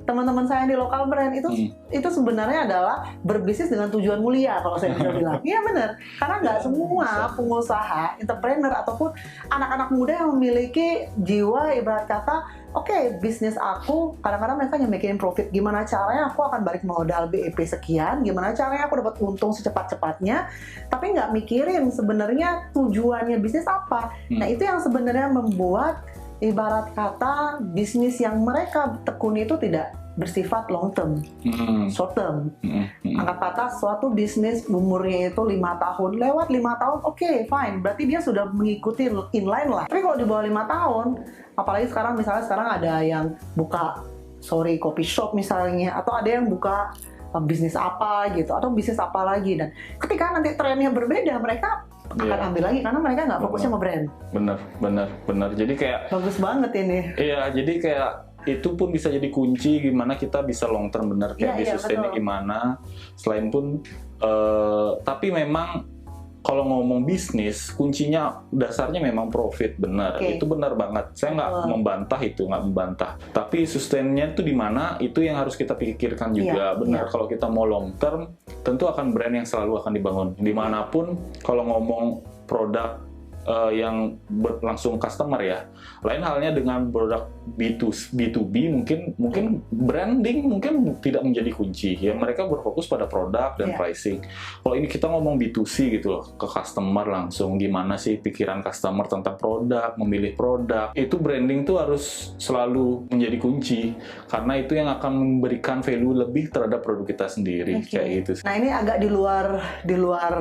S1: teman-teman saya di lokal brand itu sebenarnya adalah berbisnis dengan tujuan mulia, kalau saya bisa bilang. Iya benar, karena nggak semua pengusaha, entrepreneur ataupun anak-anak muda yang memiliki jiwa ibarat kata, oke, bisnis aku, kadang-kadang mereka yang mikirin profit, gimana caranya aku akan balik modal BEP sekian, gimana caranya aku dapat untung secepat-cepatnya, tapi nggak mikirin sebenarnya tujuannya bisnis apa. Nah itu yang sebenarnya membuat ibarat kata bisnis yang mereka tekuni itu tidak bersifat long term, short term. Angkat kata suatu bisnis umurnya itu 5 tahun, lewat 5 tahun, oke, fine, berarti dia sudah mengikuti inline lah. Tapi kalau di bawah 5 tahun, apalagi misalnya sekarang ada yang buka coffee shop misalnya, atau ada yang buka bisnis apa gitu, atau bisnis apa lagi, dan ketika nanti trennya berbeda, mereka akan ambil lagi karena mereka nggak fokusnya sama brand.
S2: Bener. Jadi kayak
S1: bagus banget ini.
S2: Iya, jadi kayak itu pun bisa jadi kunci gimana kita bisa long term, bener kayak di sustainnya gimana. Selain pun, tapi memang kalau ngomong bisnis, kuncinya dasarnya memang profit, benar. Itu benar banget. Saya nggak membantah. Tapi sustainnya itu di mana, itu yang harus kita pikirkan juga. Benar, kalau kita mau long term, tentu akan brand yang selalu akan dibangun. Dimanapun, kalau ngomong produk yang langsung customer ya. Lain halnya dengan produk B2B, mungkin branding mungkin tidak menjadi kunci. Ya mereka berfokus pada produk dan pricing. Kalau ini kita ngomong B2C gitu loh, ke customer langsung, gimana sih pikiran customer tentang produk, memilih produk. Itu branding tuh harus selalu menjadi kunci, karena itu yang akan memberikan value lebih terhadap produk kita sendiri. Kayak gitu.
S1: Nah, ini agak di luar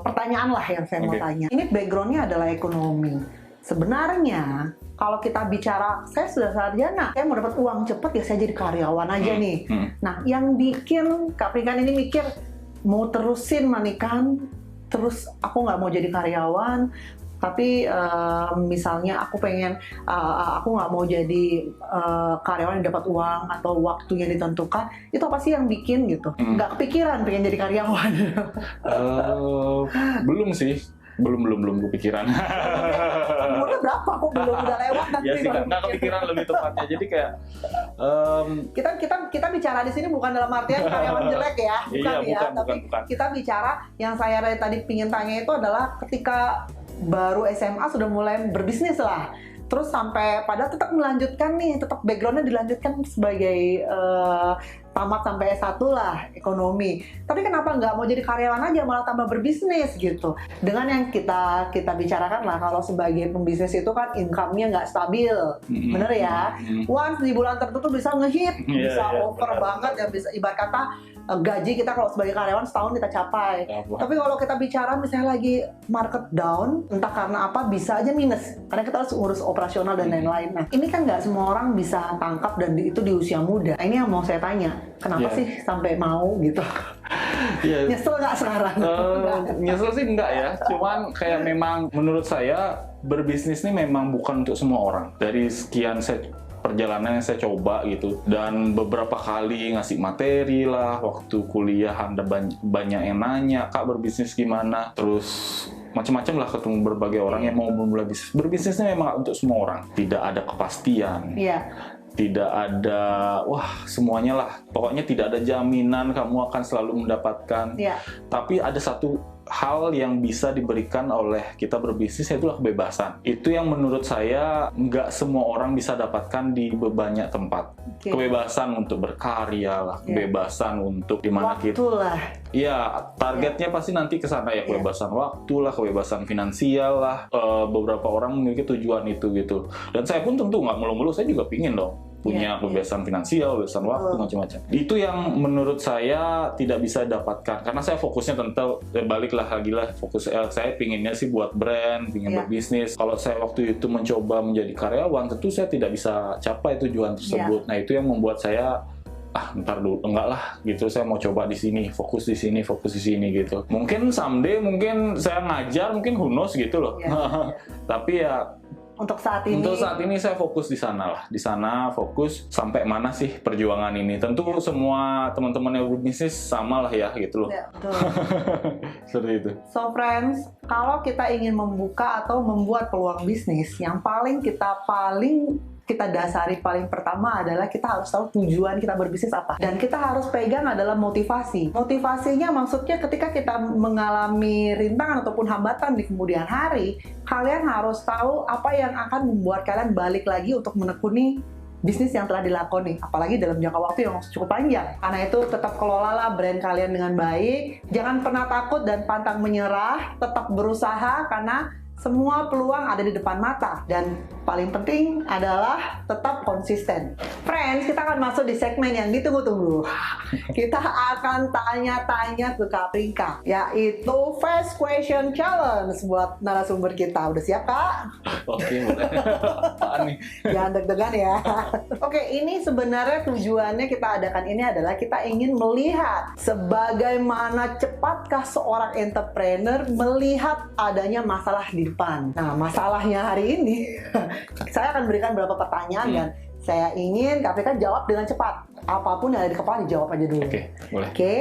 S1: pertanyaan lah yang saya mau tanya. Ini backgroundnya adalah ekonomi. Sebenarnya kalau kita bicara, saya sudah sarjana, saya mau dapat uang cepat ya saya jadi karyawan aja nih. Nah, yang bikin Kak Prikan ini mikir mau terusin Manikan, terus aku nggak mau jadi karyawan, tapi misalnya aku pengen, aku nggak mau jadi karyawan yang dapat uang atau waktu yang ditentukan, itu apa sih yang bikin gitu? Nggak kepikiran pengen jadi karyawan?
S2: Belum sih. Belum kepikiran.
S1: Umurnya berapa? Aku belum udah lewat nanti.
S2: Ya sih, nggak kepikiran lebih tepatnya. Jadi kayak
S1: kita bicara di sini bukan dalam artian karyawan jelek ya, bukan. Kita bicara yang saya tadi pingin tanya itu adalah ketika baru SMA sudah mulai berbisnis lah. Terus sampai pada tetap melanjutkan nih, tetap backgroundnya dilanjutkan sebagai tamat sampai S1 lah, ekonomi. Tapi kenapa nggak mau jadi karyawan aja, malah tambah berbisnis gitu. Dengan yang kita bicarakan lah, kalau sebagai pembisnis itu kan income-nya nggak stabil. Bener ya? Once di bulan tertentu bisa ngehit, bisa over banget, ya bisa ibarat kata gaji kita kalau sebagai karyawan setahun kita capai. Tapi kalau kita bicara misalnya lagi market down, entah karena apa, bisa aja minus. Karena kita harus urus operasional dan lain-lain. Nah, ini kan nggak semua orang bisa tangkap, dan itu di usia muda. Nah, ini yang mau saya tanya, kenapa sih sampai mau gitu? Nyesel nggak sekarang?
S2: Nyesel sih enggak ya. Cuman kayak memang menurut saya berbisnis ini memang bukan untuk semua orang. Dari sekian perjalanan yang saya coba gitu, dan beberapa kali ngasih materi lah, waktu kuliah ada banyak yang nanya, Kak berbisnis gimana, terus macam-macam lah, ketemu berbagai orang yang mau memulai bisnis. Berbisnisnya memang untuk semua orang, tidak ada kepastian, tidak ada semuanya lah, pokoknya tidak ada jaminan kamu akan selalu mendapatkan. Tapi ada satu hal yang bisa diberikan oleh kita berbisnis, yaitu kebebasan. Itu yang menurut saya nggak semua orang bisa dapatkan di banyak tempat. Kebebasan untuk berkarya lah, kebebasan untuk dimana kita. Ya, targetnya pasti nanti ke sana ya, kebebasan waktu lah, kebebasan finansial lah. Beberapa orang memiliki tujuan itu gitu. Dan saya pun tentu nggak mulu-mulu, saya juga pingin dong punya kebebasan finansial, kebebasan waktu, macam-macam. Itu yang menurut saya tidak bisa dapatkan karena saya fokusnya tentu baliklah lagi lah fokus saya pinginnya sih buat brand, pingin berbisnis. Kalau saya waktu itu mencoba menjadi karyawan, tentu saya tidak bisa capai tujuan tersebut. Nah, itu yang membuat saya ntar dulu, enggak lah gitu, saya mau coba di sini, fokus di sini, fokus di sini gitu. Mungkin someday mungkin saya ngajar, mungkin who knows gitu loh. Tapi ya untuk saat ini saya fokus di sana lah, di sana fokus sampai mana sih perjuangan ini. Tentu semua teman-teman yang berbisnis sama lah ya gitu loh. Seperti itu.
S1: So friends, kalau kita ingin membuka atau membuat peluang bisnis, yang paling kita dasari paling pertama adalah kita harus tahu tujuan kita berbisnis apa. Dan kita harus pegang adalah motivasi. Motivasinya maksudnya ketika kita mengalami rintangan ataupun hambatan di kemudian hari, kalian harus tahu apa yang akan membuat kalian balik lagi untuk menekuni bisnis yang telah dilakoni, apalagi dalam jangka waktu yang cukup panjang. Karena itu tetap kelolalah brand kalian dengan baik, jangan pernah takut dan pantang menyerah, tetap berusaha karena semua peluang ada di depan mata. Dan paling penting adalah tetap konsisten. Friends, kita akan masuk di segmen yang ditunggu-tunggu. Kita akan tanya-tanya ke Kak Pringka, yaitu Fast Question Challenge buat narasumber kita. Udah siap, Kak?
S2: Oke, boleh. Apaan nih?
S1: Jangan deg-degan ya. Oke, ini sebenarnya tujuannya kita adakan ini adalah kita ingin melihat sebagaimana cepatkah seorang entrepreneur melihat adanya masalah di depan. Nah, masalahnya hari ini, saya akan berikan beberapa pertanyaan dan saya ingin Kak Pringka jawab dengan cepat. Apapun yang ada di kepala dijawab aja dulu.
S2: Oke, boleh.
S1: Oke,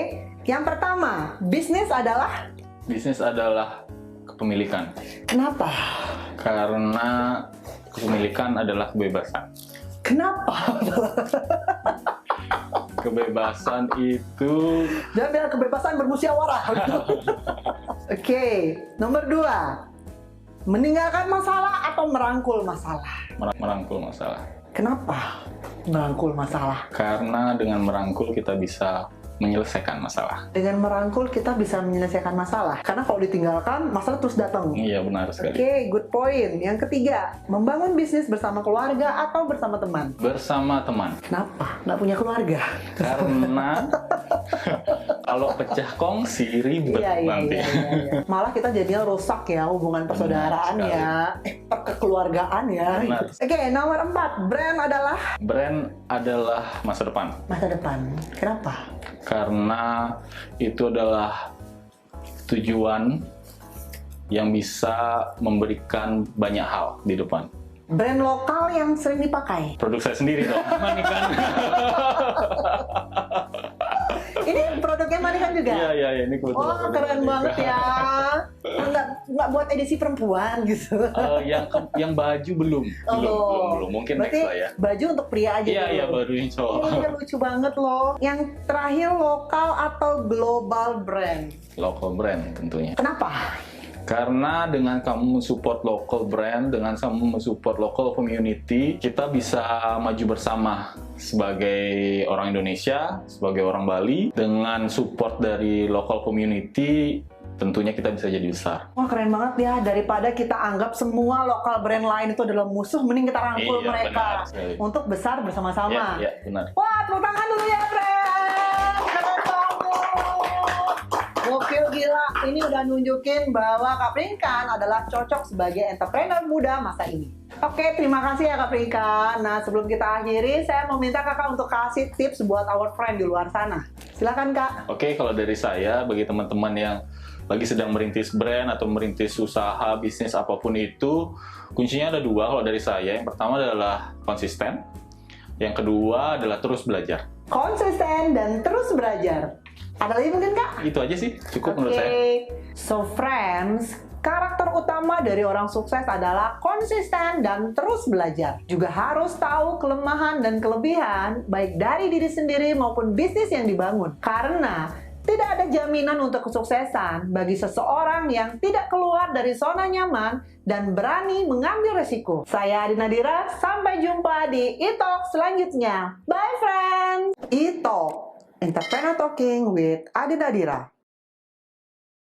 S1: yang pertama, bisnis adalah?
S2: Bisnis adalah kepemilikan.
S1: Kenapa?
S2: Karena kepemilikan adalah kebebasan.
S1: Kenapa?
S2: Kebebasan itu...
S1: Jangan bilang kebebasan bermusyawarah. Oke, nomor 2. Meninggalkan masalah atau merangkul masalah?
S2: Merangkul masalah.
S1: Kenapa merangkul masalah?
S2: Karena dengan merangkul kita bisa menyelesaikan masalah.
S1: Dengan merangkul kita bisa menyelesaikan masalah. Karena kalau ditinggalkan, masalah terus datang.
S2: Iya, benar sekali.
S1: Oke, good point. Yang ketiga, membangun bisnis bersama keluarga atau bersama teman?
S2: Bersama teman.
S1: Kenapa? Nggak punya keluarga?
S2: Karena kalau pecah kongsi ribet nanti.
S1: Iya. Malah kita jadinya rusak ya hubungan persaudaraan ya, kekeluargaan ya. Oke, nomor 4, brand adalah?
S2: Brand adalah masa depan.
S1: Masa depan. Kenapa?
S2: Karena itu adalah tujuan yang bisa memberikan banyak hal di depan.
S1: Brand lokal yang sering dipakai?
S2: Produk saya sendiri dong. Manikan.
S1: Ini produknya Manikan juga?
S2: Iya, ini kebetulan.
S1: Oh, keren banget ya. Nggak buat edisi perempuan gitu.
S2: Yang baju belum. Mungkin
S1: berarti
S2: next lah ya.
S1: Baju untuk pria aja.
S2: Iya, baru ini cowok.
S1: Iya, lucu banget loh. Yang terakhir, lokal atau global brand?
S2: Local brand tentunya.
S1: Kenapa?
S2: Karena dengan kamu mensupport local brand, dengan kamu mensupport local community, kita bisa maju bersama sebagai orang Indonesia, sebagai orang Bali. Dengan support dari local community, tentunya kita bisa jadi besar.
S1: Wah, keren banget ya. Daripada kita anggap semua lokal brand lain itu adalah musuh, mending kita rangkul mereka untuk besar bersama-sama.
S2: Iya, benar.
S1: Wah, tepuk tangan dulu ya, friend. Keren banget. Gokil, gila. Ini udah nunjukin bahwa Kak Pringka adalah cocok sebagai entrepreneur muda masa ini. Oke, terima kasih ya Kak Pringka. Nah, sebelum kita akhiri, saya mau minta Kakak untuk kasih tips buat our friend di luar sana. Silakan, Kak.
S2: Oke, kalau dari saya, bagi teman-teman yang lagi sedang merintis brand atau merintis usaha, bisnis apapun itu, kuncinya ada 2 kalau dari saya. Yang pertama adalah konsisten. Yang kedua adalah terus belajar.
S1: Konsisten dan terus belajar. Ada lagi mungkin, Kak?
S2: Itu aja sih, cukup menurut saya.
S1: So friends, karakter utama dari orang sukses adalah konsisten dan terus belajar. Juga harus tahu kelemahan dan kelebihan, baik dari diri sendiri maupun bisnis yang dibangun. Karena tidak ada jaminan untuk kesuksesan bagi seseorang yang tidak keluar dari zona nyaman dan berani mengambil resiko. Saya Adi Nadira, sampai jumpa di e-talk selanjutnya. Bye friends! E-talk, Entrepreneur Talking with Adi Nadira.